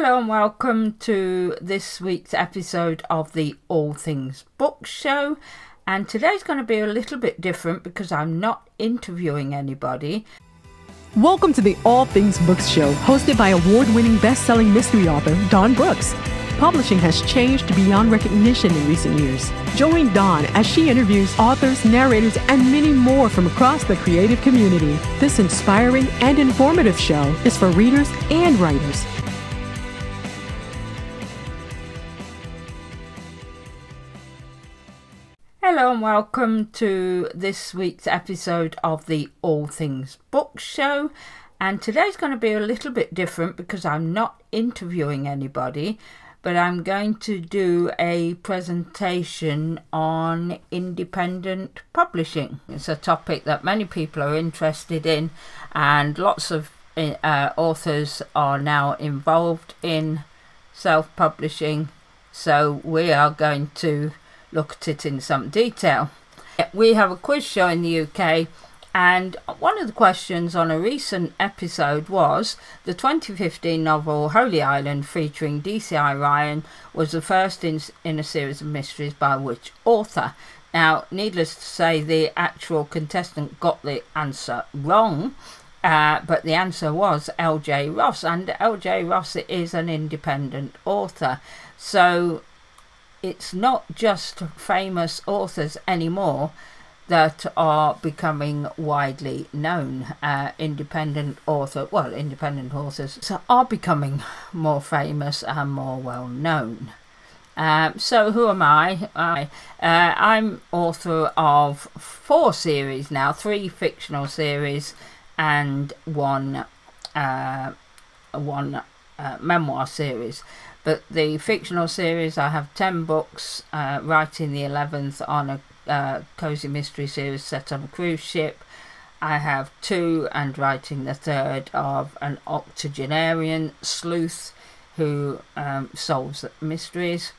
Hello and welcome to this week's episode of the All Things Books show, and today's going to be a little bit different because I'm not interviewing anybody. Welcome to the All Things Books show, hosted by award-winning best-selling mystery author Dawn Brookes. Publishing has changed beyond recognition in recent years. Join Dawn as she interviews authors, narrators, and many more from across the creative community. This inspiring and informative show is for readers and writers. Hello and welcome to this week's episode of the All Things Books show, and today's going to be a little bit different because I'm not interviewing anybody, but I'm going to do a presentation on independent publishing. It's a topic that many people are interested in, and lots of authors are now involved in self-publishing, so we are going to look at it in some detail. We have a quiz show in the UK, and one of the questions on a recent episode was the 2015 novel Holy Island featuring D.C.I. Ryan was the first in a series of mysteries by which author. Now, needless to say, the actual contestant got the answer wrong, but the answer was L.J. Ross, and L.J. Ross is an independent author. So it's not just famous authors anymore that are becoming widely known. Independent authors are becoming more famous and more well known. So who am I? I'm author of 4 series now, 3 fictional series and one memoir series. But the fictional series, I have 10 books, writing the 11th on a cozy mystery series set on a cruise ship. I have 2 and writing the 3rd of an octogenarian sleuth who solves mysteries.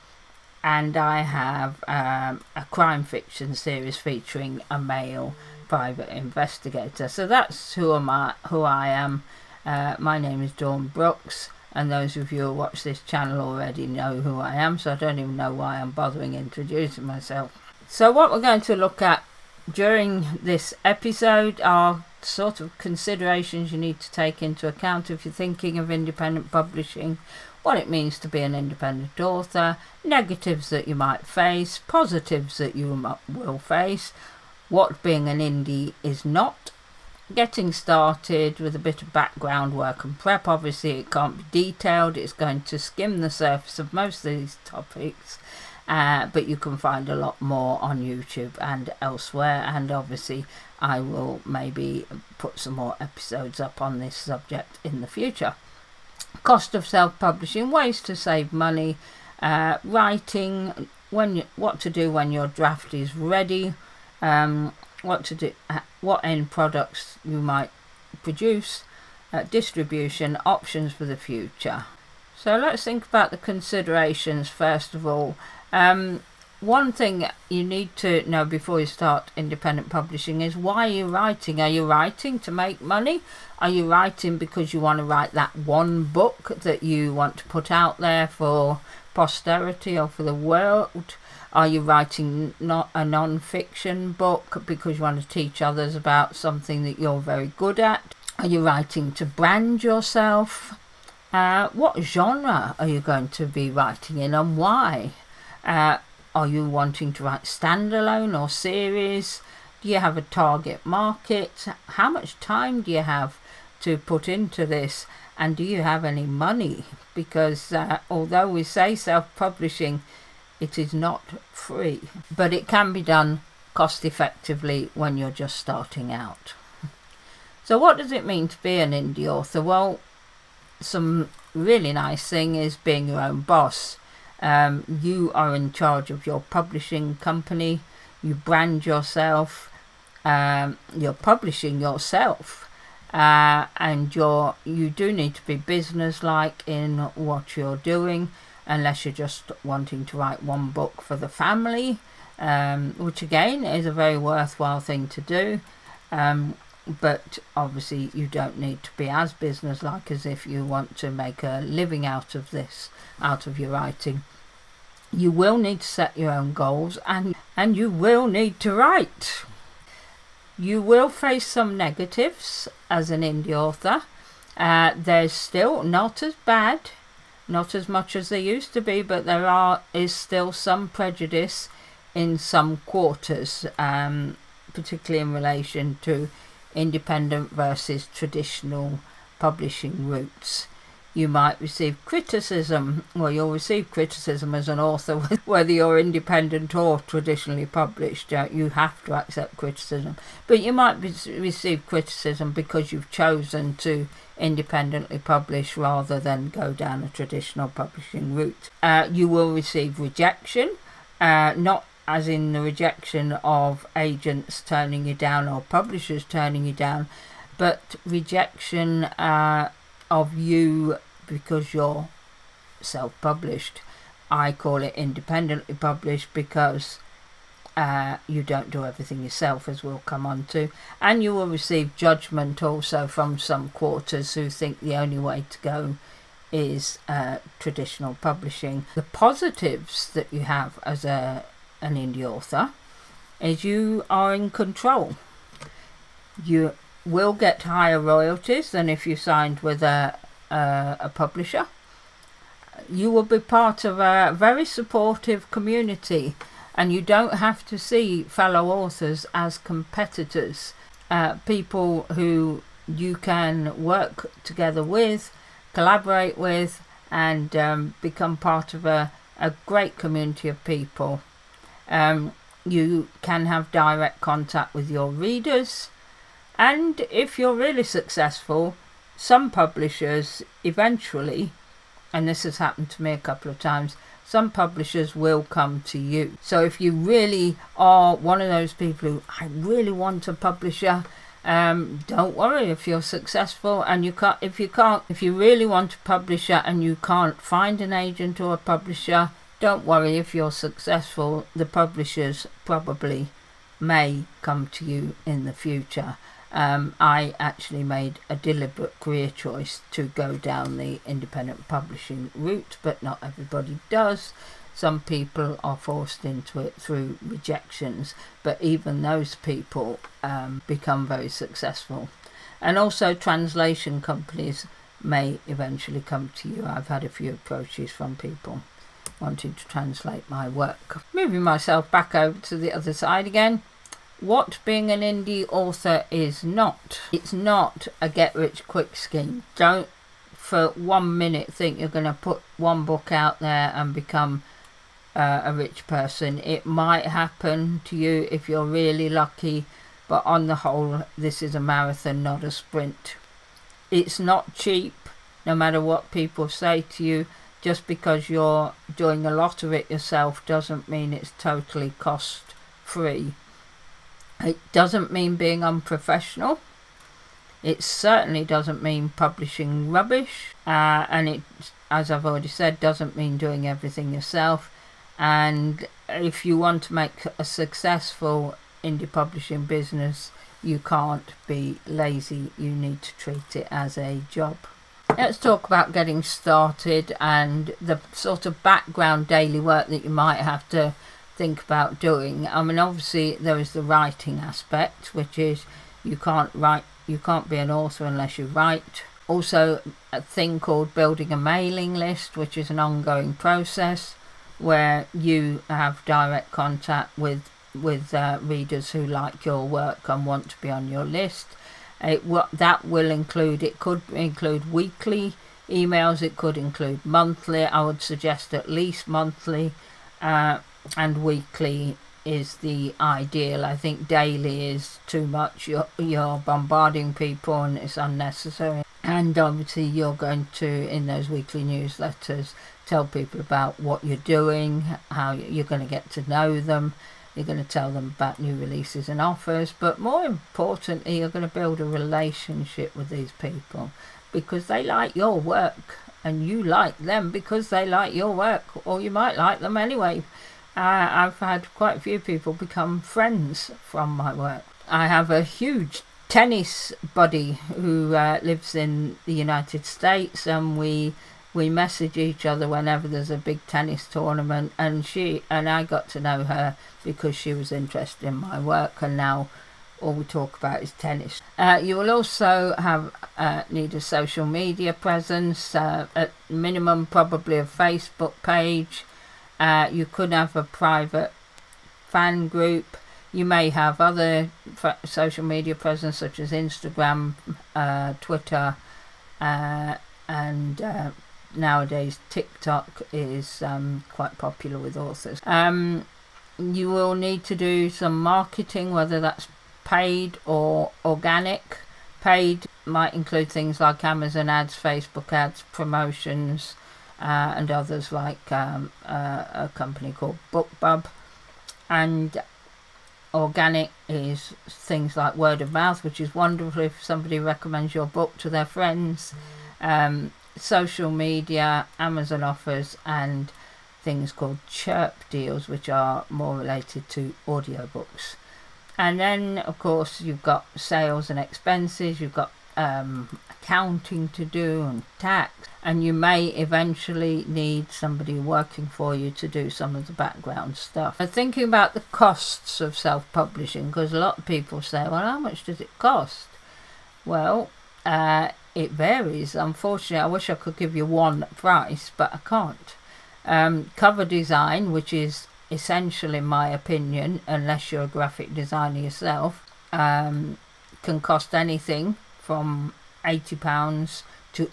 And I have a crime fiction series featuring a male private investigator. So that's who I am. My name is Dawn Brookes. And those of you who watch this channel already know who I am, so I don't even know why I'm bothering introducing myself. So what we're going to look at during this episode are sort of considerations you need to take into account if you're thinking of independent publishing, what it means to be an independent author, negatives that you might face, positives that you will face, what being an indie is not, getting started with a bit of background work and prep. Obviously it can't be detailed, it's going to skim the surface of most of these topics, but you can find a lot more on YouTube and elsewhere, and obviously I will maybe put some more episodes up on this subject in the future. Cost of self-publishing, ways to save money, writing, what to do when your draft is ready, what to do, what end products you might produce, distribution, options for the future. So let's think about the considerations first of all. One thing you need to know before you start independent publishing is why are you writing? Are you writing to make money? Are you writing because you want to write that one book that you want to put out there for posterity or for the world? Are you writing not a non-fiction book because you want to teach others about something that you're very good at? Are you writing to brand yourself? What genre are you going to be writing in and why? Are you wanting to write standalone or series? Do you have a target market? How much time do you have to put into this? And do you have any money? Because although we say self-publishing, it is not free, but it can be done cost effectively when you're just starting out. So what does it mean to be an indie author? Well, some really nice thing is being your own boss. You are in charge of your publishing company, you brand yourself, you're publishing yourself, and you do need to be business-like in what you're doing, unless you're just wanting to write one book for the family, which again is a very worthwhile thing to do. but obviously you don't need to be as business-like as if you want to make a living out of this, out of your writing. You will need to set your own goals, and you will need to write. You will face some negatives as an indie author. There's still not as bad, not as much as there used to be, but there is still some prejudice in some quarters, particularly in relation to independent versus traditional publishing routes. You might receive criticism, well, you'll receive criticism as an author whether you're independent or traditionally published. You have to accept criticism, but you might receive criticism because you've chosen to independently publish rather than go down a traditional publishing route. You will receive rejection, not as in the rejection of agents turning you down or publishers turning you down, but rejection of you because you're self-published. I call it independently published because you don't do everything yourself, as we'll come on to. And you will receive judgment also from some quarters who think the only way to go is traditional publishing. The positives that you have as an indie author is you are in control. You will get higher royalties than if you signed with a publisher. You will be part of a very supportive community, and you don't have to see fellow authors as competitors, people who you can work together with, collaborate with, and become part of a great community of people. You can have direct contact with your readers, and if you're really successful, some publishers eventually, and this has happened to me a couple of times, some publishers will come to you. So if you really are one of those people who, I really want a publisher, don't worry if you're successful and if you really want a publisher and you can't find an agent or a publisher, don't worry if you're successful. The publishers probably may come to you in the future. I actually made a deliberate career choice to go down the independent publishing route, but not everybody does. Some people are forced into it through rejections, but even those people become very successful. And also translation companies may eventually come to you. I've had a few approaches from people wanting to translate my work. Moving myself back over to the other side again. What being an indie author is not. It's not a get-rich-quick scheme. Don't for 1 minute think you're going to put one book out there and become a rich person. It might happen to you if you're really lucky, but on the whole, this is a marathon, not a sprint. It's not cheap, no matter what people say to you. Just because you're doing a lot of it yourself doesn't mean it's totally cost-free. It doesn't mean being unprofessional. It certainly doesn't mean publishing rubbish. And it, as I've already said, doesn't mean doing everything yourself. And if you want to make a successful indie publishing business, you can't be lazy. You need to treat it as a job. Let's talk about getting started and the sort of background daily work that you might have to think about doing. I mean, obviously there is the writing aspect, which is you can't be an author unless you write. Also a thing called building a mailing list, which is an ongoing process where you have direct contact with readers who like your work and want to be on your list. It could include weekly emails, it could include monthly. I would suggest at least monthly, and weekly is the ideal. I think daily is too much. You're bombarding people and it's unnecessary. And obviously you're going to, in those weekly newsletters, tell people about what you're doing, how you're going to get to know them. You're going to tell them about new releases and offers, but more importantly, you're going to build a relationship with these people because they like your work and you like them because they like your work, or you might like them anyway. I've had quite a few people become friends from my work. I have a huge tennis buddy who lives in the United States, and we message each other whenever there's a big tennis tournament, and I got to know her because she was interested in my work, and now all we talk about is tennis. You will also need a social media presence, at minimum probably a Facebook page. You could have a private fan group. You may have other social media presence such as Instagram, Twitter, and nowadays TikTok is quite popular with authors. You will need to do some marketing, whether that's paid or organic. Paid might include things like Amazon ads, Facebook ads, promotions, and others like a company called BookBub. And organic is things like word of mouth, which is wonderful if somebody recommends your book to their friends. Social media, Amazon offers, and things called chirp deals, which are more related to audiobooks. And then of course you've got sales and expenses, you've got accounting to do and tax, and you may eventually need somebody working for you to do some of the background stuff. Thinking about the costs of self-publishing, because a lot of people say, well, how much does it cost? Well, it varies. Unfortunately, I wish I could give you one price, but I can't. Cover design, which is essential in my opinion, unless you're a graphic designer yourself, can cost anything from £80 to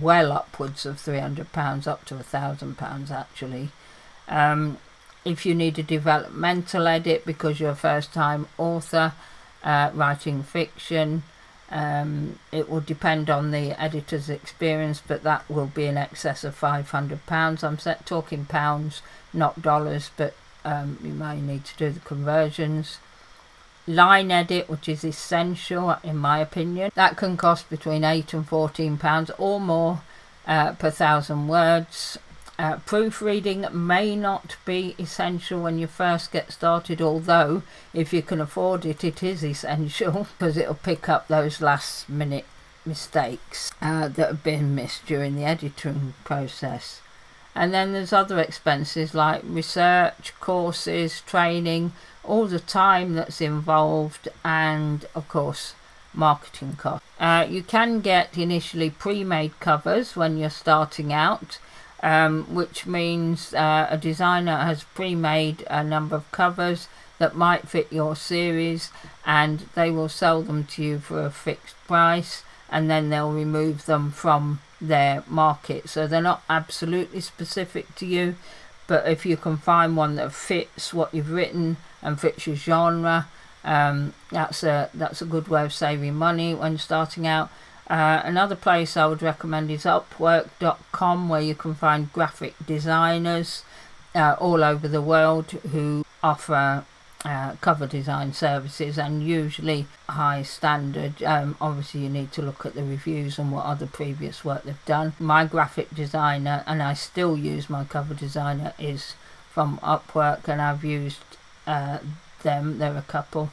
well upwards of £300, up to £1,000 actually. If you need a developmental edit because you're a first-time author writing fiction, it will depend on the editor's experience, but that will be in excess of £500. I'm talking pounds, not dollars, but you may need to do the conversions. Line edit, which is essential in my opinion, that can cost between £8 and £14 or more per 1,000 words. Proofreading may not be essential when you first get started, although if you can afford it, it is essential because it'll pick up those last minute mistakes that have been missed during the editing process. And then there's other expenses like research, courses, training, all the time that's involved, and of course marketing costs. You can get initially pre-made covers when you're starting out, which means a designer has pre-made a number of covers that might fit your series, and they will sell them to you for a fixed price, and then they'll remove them from their market. So they're not absolutely specific to you, but if you can find one that fits what you've written and fits your genre, that's a good way of saving money when starting out. Another place I would recommend is Upwork.com, where you can find graphic designers all over the world who offer cover design services, and usually high standard. Obviously you need to look at the reviews and what other previous work they've done. My graphic designer, and I still use my cover designer, is from Upwork, and I've used them, they're a couple,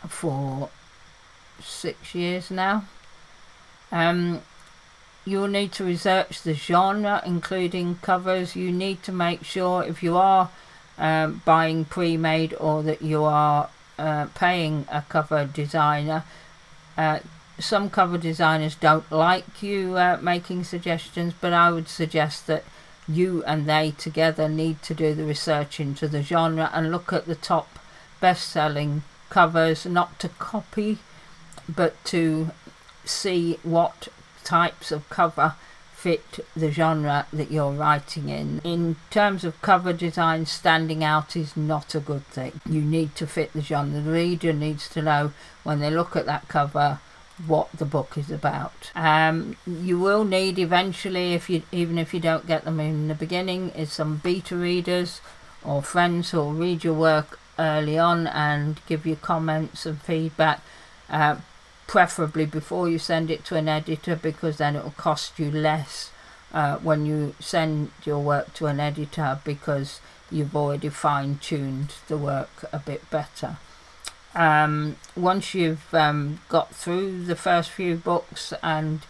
for 6 years now. You'll need to research the genre, including covers. You need to make sure, if you are buying pre-made, or that you are paying a cover designer. Some cover designers don't like you making suggestions, but I would suggest that you and they together need to do the research into the genre and look at the top best-selling covers, not to copy, but to see what types of cover fit the genre that you're writing in. In terms of cover design, standing out is not a good thing. You need to fit the genre. The reader needs to know when they look at that cover what the book is about. You will need eventually, even if you don't get them in the beginning, is some beta readers or friends who will read your work early on and give you comments and feedback, preferably before you send it to an editor, because then it will cost you less when you send your work to an editor, because you've already fine-tuned the work a bit better. Once you've got through the first few books and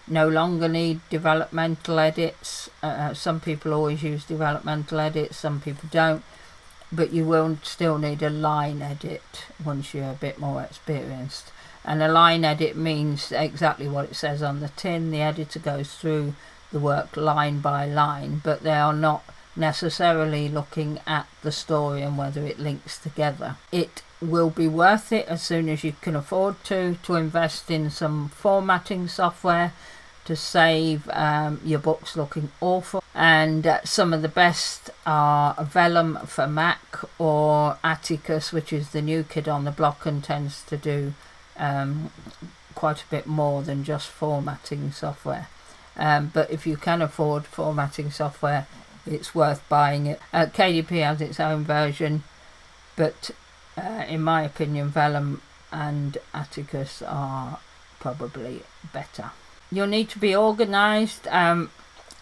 no longer need developmental edits, some people always use developmental edits, some people don't, but you will still need a line edit once you're a bit more experienced. And a line edit means exactly what it says on the tin. The editor goes through the work line by line, but they are not necessarily looking at the story and whether it links together. It will be worth it as soon as you can afford to invest in some formatting software to save your books looking awful. And some of the best are Vellum for Mac or Atticus, which is the new kid on the block and tends to do quite a bit more than just formatting software. But if you can afford formatting software, it's worth buying it. KDP has its own version, but in my opinion, Vellum and Atticus are probably better. You'll need to be organised.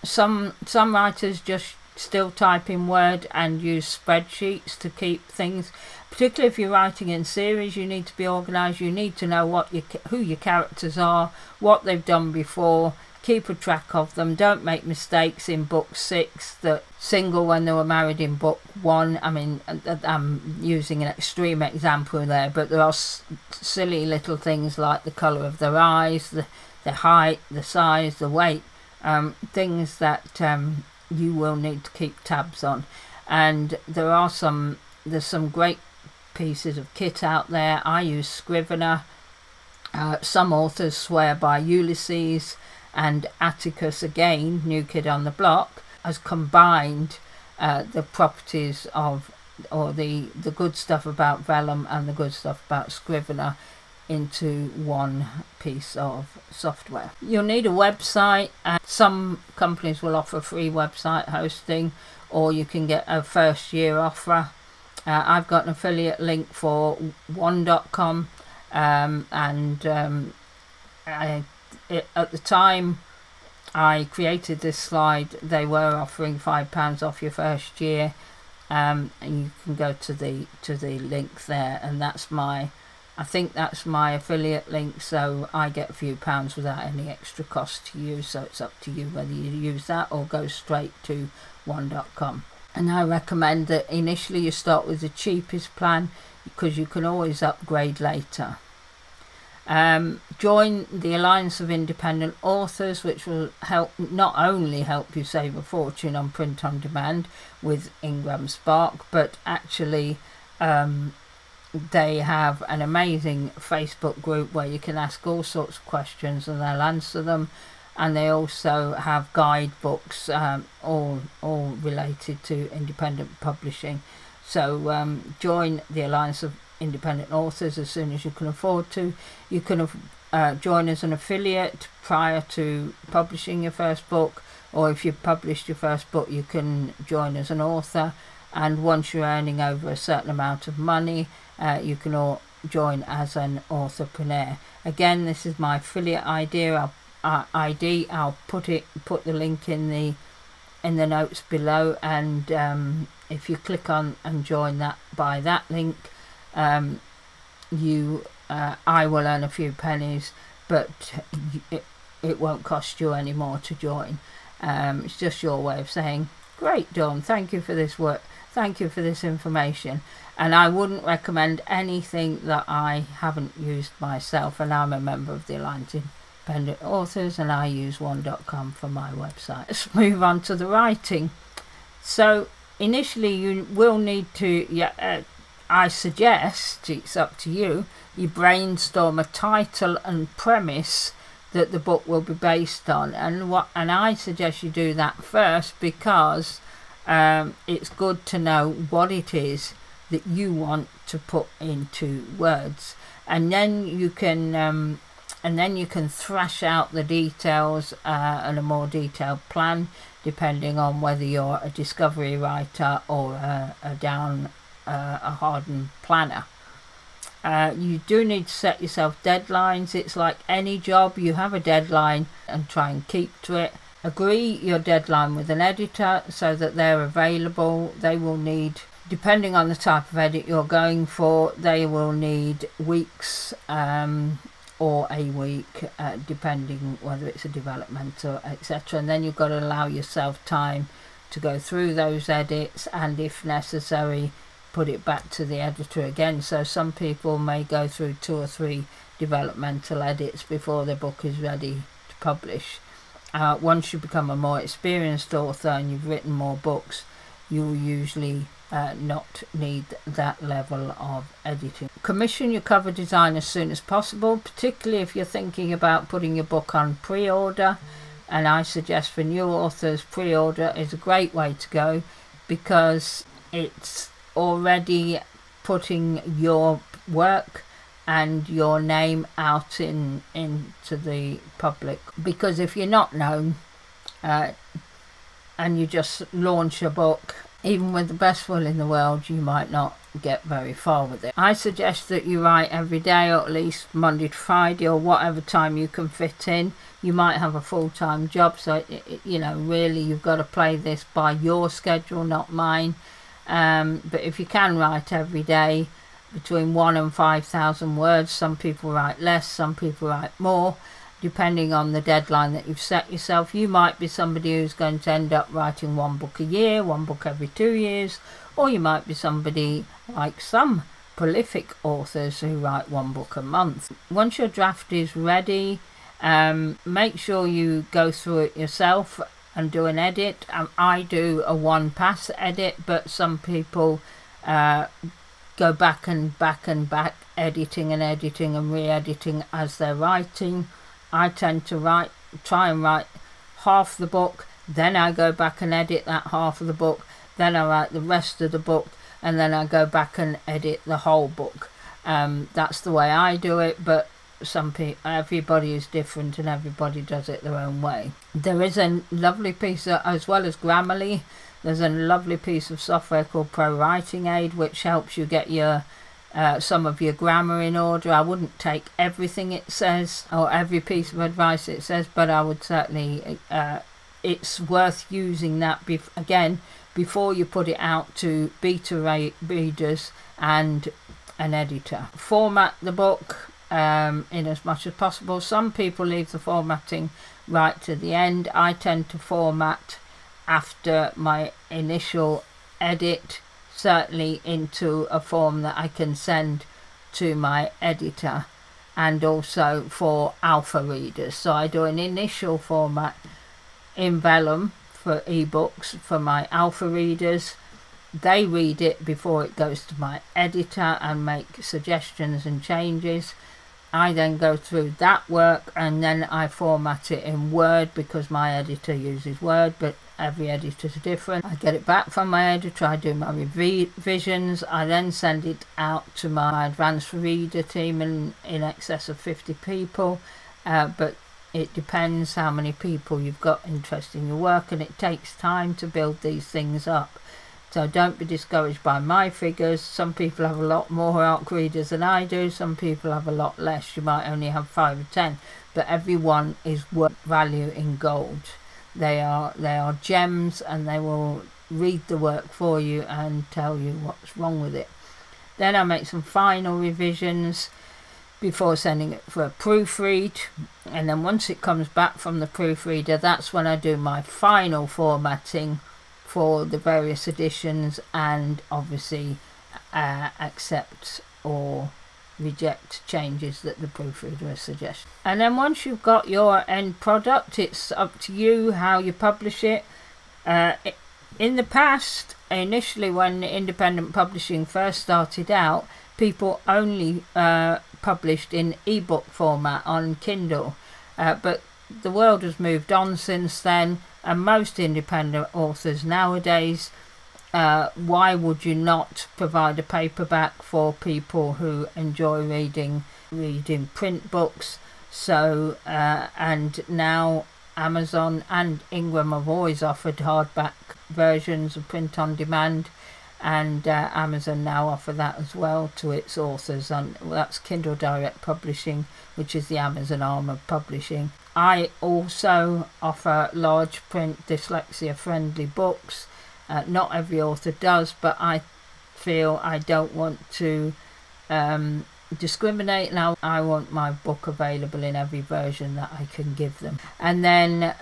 Some writers just still type in Word and use spreadsheets to keep things. Particularly if you're writing in series, you need to be organised. You need to know who your characters are, what they've done before. Keep a track of them. Don't make mistakes in book 6 that single when they were married in book 1. I mean, I'm using an extreme example there, but there are silly little things like the colour of their eyes, the height, the size, the weight, things that you will need to keep tabs on. And there's some great pieces of kit out there. I use Scrivener. Some authors swear by Ulysses, and Atticus, again, new kid on the block, has combined the properties of, or the good stuff about Vellum and the good stuff about Scrivener into one piece of software. You'll need a website, and some companies will offer free website hosting, or you can get a first year offer. I've got an affiliate link for one.com, at the time I created this slide, they were offering £5 off your first year, and you can go to the link there, and I think that's my affiliate link, so I get a few pounds without any extra cost to you. So it's up to you whether you use that or go straight to one.com. And I recommend that initially you start with the cheapest plan, because you can always upgrade later. Join the Alliance of Independent Authors, which will not only help you save a fortune on print on demand with Ingram Spark, but actually they have an amazing Facebook group where you can ask all sorts of questions and they'll answer them. And they also have guidebooks, all related to independent publishing. So join the Alliance of Independent Authors as soon as you can afford to. You can join as an affiliate prior to publishing your first book, or if you've published your first book, you can join as an author. And once you're earning over a certain amount of money, you can all join as an authorpreneur. Again, this is my affiliate ID. I'll put the link in the notes below, and if you click on and join that by that link, I will earn a few pennies, but it won't cost you any more to join. It's just your way of saying, great, Dawn, thank you for this work, thank you for this information. And I wouldn't recommend anything that I haven't used myself, and I'm a member of the Alliance of Independent Authors, and I use one.com for my website. Let's move on to the writing. So initially you will need to, I suggest, it's up to you, you brainstorm a title and premise that the book will be based on, and I suggest you do that first, because it's good to know what it is that you want to put into words, and then you can thrash out the details and a more detailed plan, depending on whether you're a discovery writer or a hardened planner. You do need to set yourself deadlines. It's like any job, you have a deadline and try and keep to it. Agree your deadline with an editor so that they're available. They will need Depending on the type of edit you're going for, they will need weeks or a week, depending whether it's a developmental, etc. And then you've got to allow yourself time to go through those edits, and if necessary put it back to the editor again. So some people may go through 2 or 3 developmental edits before their book is ready to publish. Once you become a more experienced author and you've written more books, you'll usually not need that level of editing. Commission your cover design as soon as possible, particularly if you're thinking about putting your book on pre-order. And I suggest for new authors, pre-order is a great way to go, because it's already putting your work and your name out into the public. Because if you're not known and you just launch a book, even with the best will in the world, you might not get very far with it. I suggest that you write every day, or at least Monday to Friday, or whatever time you can fit in. You might have a full-time job, so you know, really you've got to play this by your schedule, not mine. But if you can write every day between 1,000 and 5,000 words, some people write less, some people write more, depending on the deadline that you've set yourself. You might be somebody who's going to end up writing 1 book a year, 1 book every 2 years, or you might be somebody like some prolific authors who write 1 book a month. Once your draft is ready, make sure you go through it yourself and do an edit. I do a 1-pass edit, but some people go back and back, editing and re-editing as they're writing. I tend to try and write half the book, then I go back and edit that half of the book, then I write the rest of the book, and then I go back and edit the whole book. That's the way I do it, but everybody is different and everybody does it their own way. There is a lovely piece as well as Grammarly, there's a lovely piece of software called Pro Writing Aid, which helps you get your some of your grammar in order. I wouldn't take everything it says or every piece of advice it says, but I would certainly it's worth using that again before you put it out to beta readers and an editor. Format the book in as much as possible. Some people leave the formatting right to the end. I tend to format after my initial edit, certainly into a form that I can send to my editor, and also for alpha readers. So I do an initial format in vellum for ebooks for my alpha readers. They read it before it goes to my editor and make suggestions and changes. I then go through that work and then I format it in Word, because my editor uses Word, but every editor is different. I get it back from my editor, I do my revisions, I then send it out to my advanced reader team in excess of 50 people, but it depends how many people you've got interested in your work, and it takes time to build these things up. So don't be discouraged by my figures. Some people have a lot more ARC readers than I do, some people have a lot less. You might only have 5 or 10, but everyone is worth value in gold. They are gems, and they will read the work for you and tell you what's wrong with it. Then I make some final revisions before sending it for a proofread, and then once it comes back from the proofreader, that's when I do my final formatting for the various editions, and obviously accept or reject changes that the proofreader has suggested. And then once you've got your end product, it's up to you how you publish it. In the past, initially when independent publishing first started out, people only published in ebook format on Kindle, but the world has moved on since then, and most independent authors nowadays, why would you not provide a paperback for people who enjoy reading print books? So and now Amazon and Ingram have always offered hardback versions of print on demand, and Amazon now offer that as well to its authors. That's Kindle Direct Publishing, which is the Amazon arm of publishing. I also offer large print dyslexia friendly books. Not every author does, but I feel I don't want to discriminate, and I want my book available in every version that I can give them. And then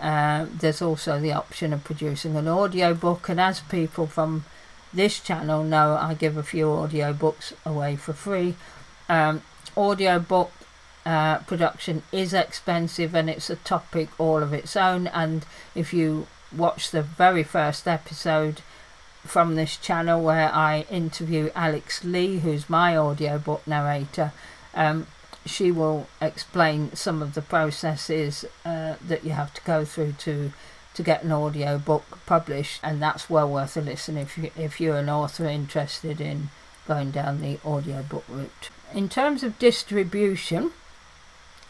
there's also the option of producing an audiobook, and as people from this channel know, I give a few audiobooks away for free. Audiobook production is expensive, and it's a topic all of its own, and if you watch the very first episode from this channel where I interview Alex Lee, who's my audiobook narrator, she will explain some of the processes that you have to go through to get an audiobook published, and that's well worth a listen if you're an author interested in going down the audiobook route. In terms of distribution,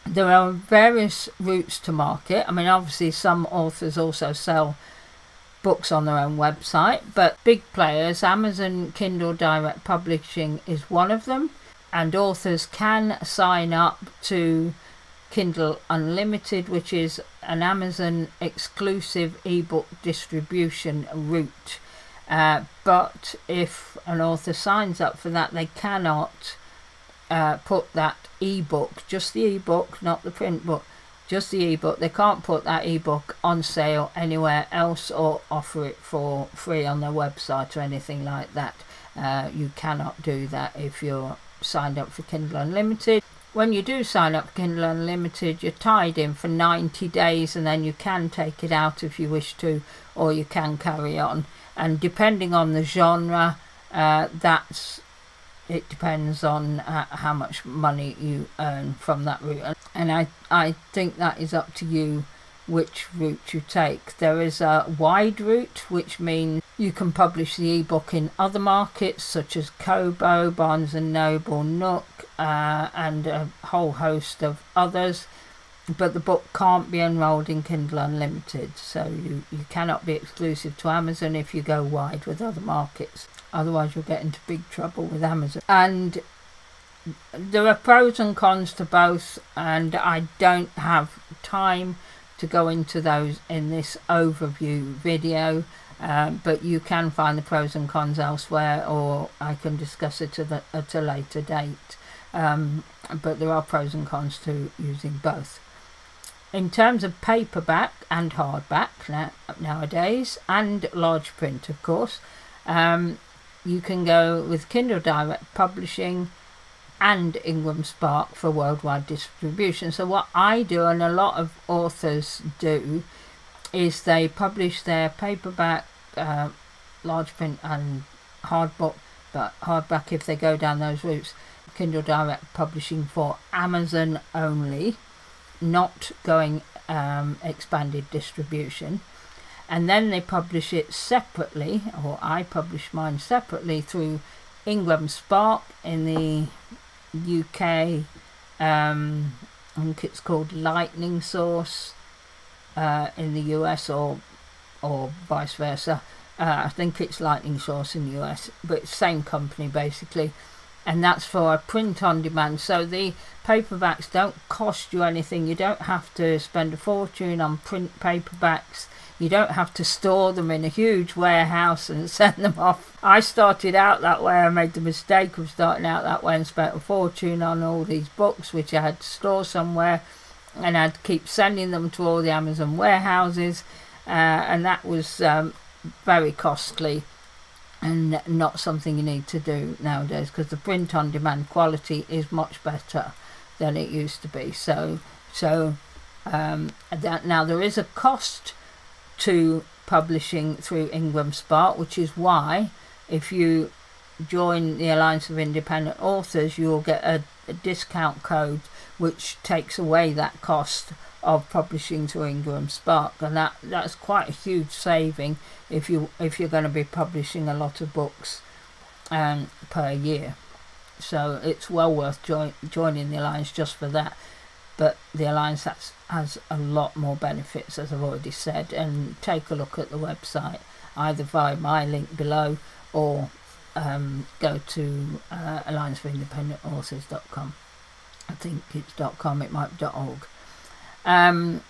there are various routes to market. I mean, obviously some authors also sell books on their own website, but big players, Amazon Kindle Direct Publishing is one of them, and authors can sign up to Kindle Unlimited, which is an Amazon exclusive ebook distribution route, but if an author signs up for that, they cannot put that ebook, just the ebook, not the print book, just the ebook, they can't put that ebook on sale anywhere else or offer it for free on their website or anything like that. You cannot do that if you're signed up for Kindle Unlimited. When you do sign up for Kindle Unlimited, you're tied in for 90 days, and then you can take it out if you wish to, or you can carry on. And depending on the genre, it depends on how much money you earn from that route, and I think that is up to you which route you take. There is a wide route, which means you can publish the ebook in other markets such as Kobo, Barnes & Noble, Nook, and a whole host of others, but the book can't be enrolled in Kindle Unlimited, so you cannot be exclusive to Amazon if you go wide with other markets. Otherwise you'll get into big trouble with Amazon. And there are pros and cons to both, and I don't have time to go into those in this overview video, but you can find the pros and cons elsewhere, or I can discuss it at a later date. But there are pros and cons to using both. In terms of paperback and hardback nowadays, and large print of course, you can go with Kindle Direct Publishing and Ingram Spark for worldwide distribution. So what I do, and a lot of authors do, is they publish their paperback, large print and hardback, but hardback if they go down those routes, Kindle Direct Publishing for Amazon only, not going expanded distribution. And then they publish it separately, or I publish mine separately through Ingram Spark in the UK. I think it's called Lightning Source in the US, or vice versa. I think it's Lightning Source in the US, but it's the same company basically. And that's for a print on demand. So the paperbacks don't cost you anything. You don't have to spend a fortune on print paperbacks. You don't have to store them in a huge warehouse and send them off. I started out that way. I made the mistake of starting out that way and spent a fortune on all these books which I had to store somewhere, and I'd keep sending them to all the Amazon warehouses, and that was very costly and not something you need to do nowadays, because the print on demand quality is much better than it used to be. So now there is a cost to publishing through Ingram Spark, which is why if you join the Alliance of Independent Authors, you'll get a discount code which takes away that cost of publishing through Ingram Spark, and that's quite a huge saving if you're going to be publishing a lot of books per year. So it's well worth joining the Alliance just for that. But the Alliance has a lot more benefits, as I've already said, and take a look at the website either via my link below, or go to allianceforindependentauthors.com. I think it's .com, it might be .org. And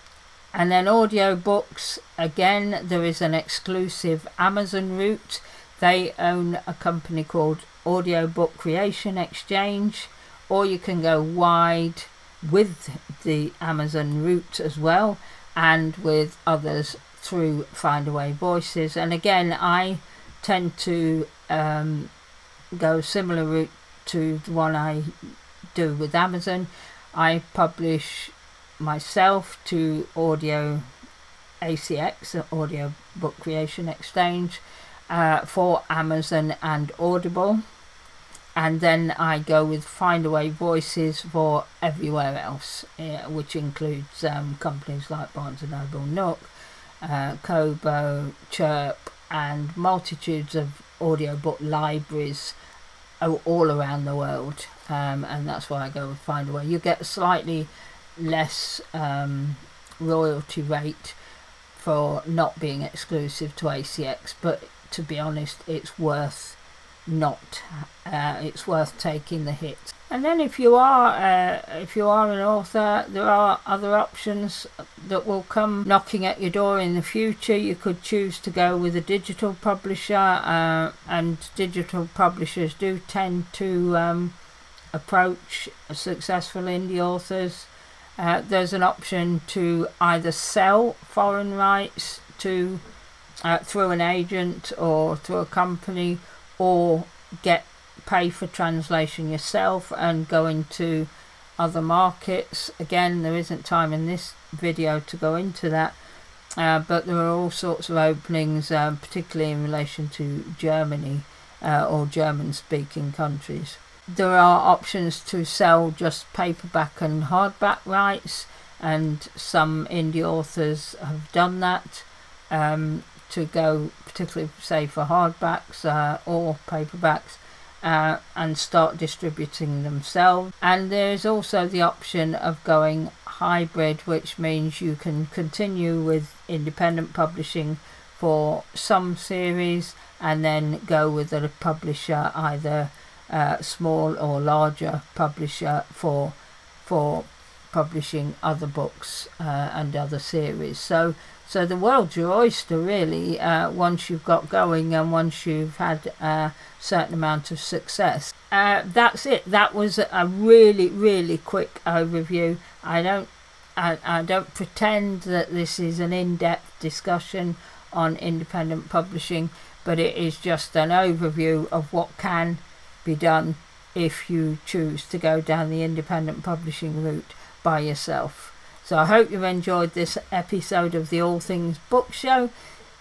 then audiobooks, again there is an exclusive Amazon route. They own a company called Audiobook Creation Exchange, or you can go wide with the Amazon route as well, and with others through Findaway Voices. And again, I tend to go similar route to the one I do with Amazon. I publish myself to Audio ACX, Audio Book Creation Exchange, for Amazon and Audible, and then I go with Findaway Voices for everywhere else, which includes companies like Barnes & Noble, Nook, Kobo, Chirp, and multitudes of audiobook libraries all around the world, and that's why I go with Findaway. You get a slightly less royalty rate for not being exclusive to ACX, but to be honest, it's worth it's worth taking the hit. And then if you are an author, there are other options that will come knocking at your door in the future. You could choose to go with a digital publisher, and digital publishers do tend to approach successful indie authors. There's an option to either sell foreign rights to through an agent or through a company, or pay for translation yourself and go into other markets. Again, there isn't time in this video to go into that, but there are all sorts of openings, particularly in relation to Germany or German speaking countries. There are options to sell just paperback and hardback rights, and some indie authors have done that, to go particularly say for hardbacks or paperbacks, and start distributing themselves. And there's also the option of going hybrid, which means you can continue with independent publishing for some series and then go with a publisher, either small or larger publisher, for publishing other books and other series. So the world's your oyster, really, once you've got going and once you've had a certain amount of success. That's it. That was a really quick overview. I don't pretend that this is an in-depth discussion on independent publishing, but it is just an overview of what can be done if you choose to go down the independent publishing route by yourself. So I hope you've enjoyed this episode of the All Things Book Show.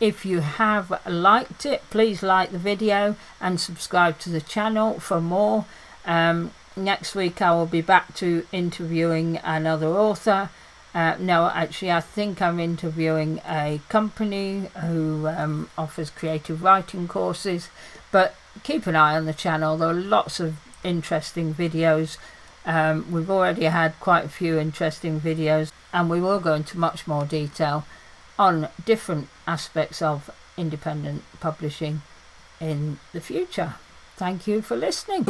If you have liked it, please like the video and subscribe to the channel for more. Next week I will be back to interviewing another author. No, actually I think I'm interviewing a company who offers creative writing courses, but keep an eye on the channel. There are lots of interesting videos. We've already had quite a few interesting videos, and we will go into much more detail on different aspects of independent publishing in the future. Thank you for listening.